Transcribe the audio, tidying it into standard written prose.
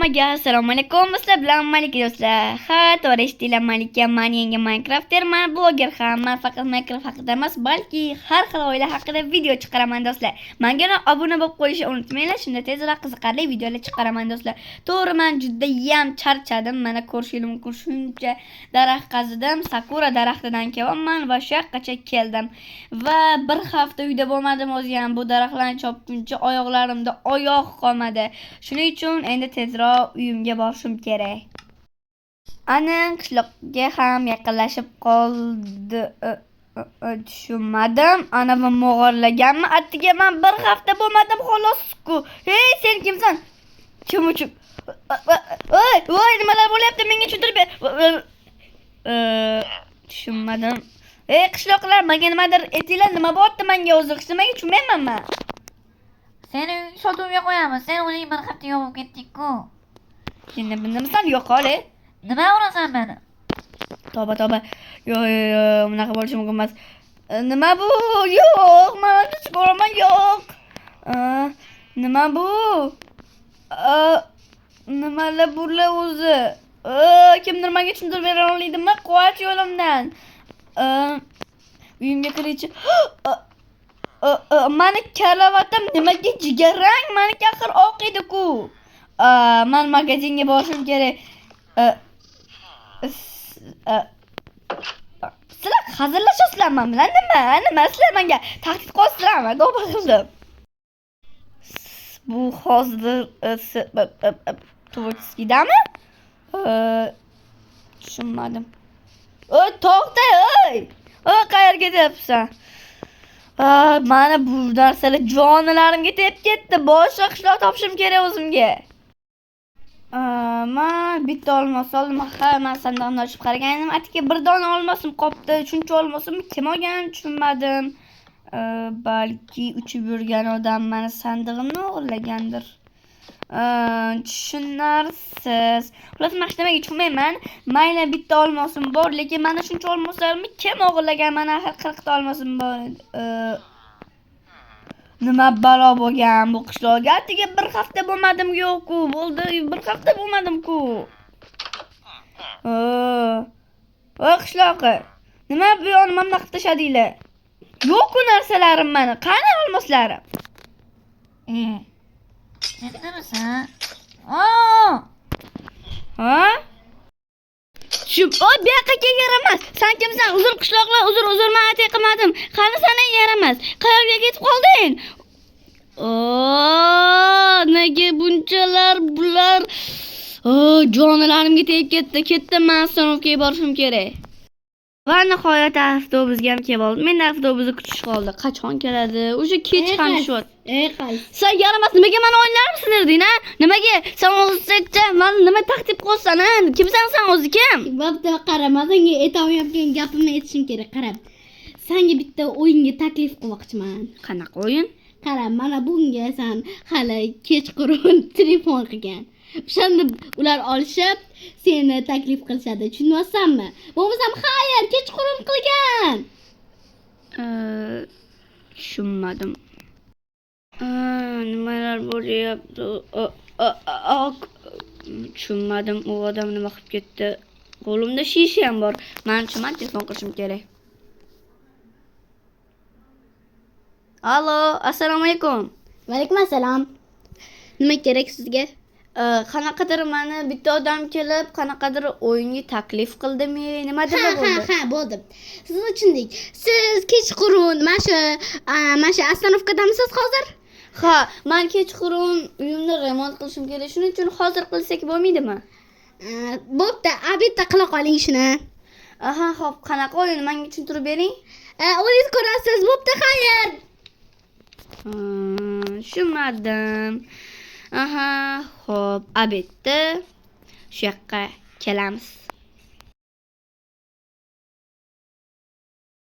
Hammaga assalomu alaykum. Sizlar bilan Malika do'stlar. Ha, to'g'ri eshitdinglar, Malika. Men yangi Minecrafterman, bloger ham. Men faqat Minecraft haqida emas, balki har xil oila haqida video chiqaraman do'stlar. Menga obuna bo'lib qo'yishni unutmanglar, shunda tezroq qiziqarli videolar chiqaraman do'stlar. To'g'ri, men juda ham charchadim. Mana ko'rishingiz mumkin, shuncha daraxt qazidim, sakura daraxtidan kelyapman va shu yoqqacha keldim. Va bir hafta uyda bo'lmadim o'zi ham. Bu daraxtlarni chopguncha oyoqlarimda oyoq qolmadi. Shuning uchun endi tezroq uyimga borishim kerak. Ana qishloqqa ham yaqinlashib qoldi. Tushunmadim. Ana bu mog'orlaganmi? Attiga men bir hafta bo'lmadim xolos-ku. Hey, sen kimsan? Kim uchun? Voy, nimalar bo'lyapti? Menga tushuntirib ber. Tushunmadim. Ey qishloqlar, menga nimadir aytinglar, nima bo'lyapti menga o'zi? Hech nimaga tushunmayman men. Seni sotuvga qo'yamiz. Sen o'zing bir hafta yopib ketding-ku. Endi bundan yo'q hali. Nima urasan meni? Tavba. Yo'q, bunaqa bo'lishi mumkin emas. Nima bu? Yo'q, men hech ko'raman, yo'q. Nima bu? Nimalar bular o'zi? Kimdir menga tushuntirib bera oladimi? Qo'yach yo'limdan. Uyimga kiruvchi. Mani karavatim nimaga jigarrang? Meniki axir oq edi-ku. Men magazinga borishim kerak. Sizlar hazillashasizlar men bilan nima? Sizlar menga tahdid qo'ysizlarmi? Tavba qildim. Bu hozir Tuvotskidami? Tushunmadim. To'xta, ey! Qayerga ketyapsan? Mana bu narsalar jonlarimga tegib ketdi. Boshqa qishloq topishim kerak o'zimga. Men bitta olmos oldim. Men sandiqni ochib qaragandim. Atga bir dona olmosim qopti. Shuncha olmosimni kim olgan tushunmadim. Balki uchib yurgan odam meni sandig'imni o'g'irlagandir. Tushunarsiz. Xullas, men hech nimaga tushunmayman. Mayli bitta olmosim bor, lekin mana shuncha olmoslarimni kim o'g'irlagan? Mana 40 ta olmosim bor. Nima balo bo'lgan bu qishloqqa? Atga bir hafta bo'lmadim yo'q-ku. Bo'ldi, bir hafta bo'lmadim-ku. Qishloqqa. Nima bu yonimdan qilib tashladinglar? Yo'q-ku narsalarim meni. Qani olmoslarim? Yetdimisan? Ha? Shu, bu yoqqa yaramas. Sen kimsan? Uzr qishloqlar, uzr, men atiy qilmadim. Qani sana yaramas. Qayerga ketib qolding? Nega bunchalar bular? Jonlarimga tegib ketdi. Ketdim, men Sonovga borishim kerak. Va nihoyat avtobusga ham kelib oldim. Men avtobusni kutish qoldi. Qachon keladi? O'sha kech ham shu. Sen yaramas, nimaga meni o'yinlarimni sindirding, ha? Nimaga? Sen o'zingcha men nima tahdid qilsan, ha? Kimsan sen o'zi kim? Bo'pti, qara, senga aytayotgan gapimni aytishim kerak, qara. Senga bitta o'yinga taklif qilmoqchiman. Qanaqa o'yin? Qara, mana bunga sen hali kechqurun telefon qilgan. O'shanda ular olishib, seni taklif qilishadi. Tushunyapsanmi? Bo'lmasam, xayr, kechqurun qilgan. Tushunmadim. Nimalar bo'lyapti? Tushunmadim. U odam nima qilib ketdi? Qo'limda shisha ham bor. Men telefon qilishim kerak. Allo, assalomu alaykum. Va alaykum assalom. Nima kerak sizga? Qanaqadir meni bitta odam kelib, qanaqadir o'yinga taklif qildimi? Nima deb bo'ldi? Ha, bo'ldi. Sizni tushundik. Siz kechqurun mana shu ostanovkadamisiz hozir? Ha, men kechqurun uyimni remont qilishim kerak. Shuning uchun hozir qilsak bo'lmaydimi? Bo'pti, obedda qila qoling shuni. Xo'p, qanaqa o'yin? Menga tushuntirib bering. O'zingiz ko'rasiz. Bo'pti, xayr. Tushunmadim. Xo'p, obedda shu yoqqa kelamiz.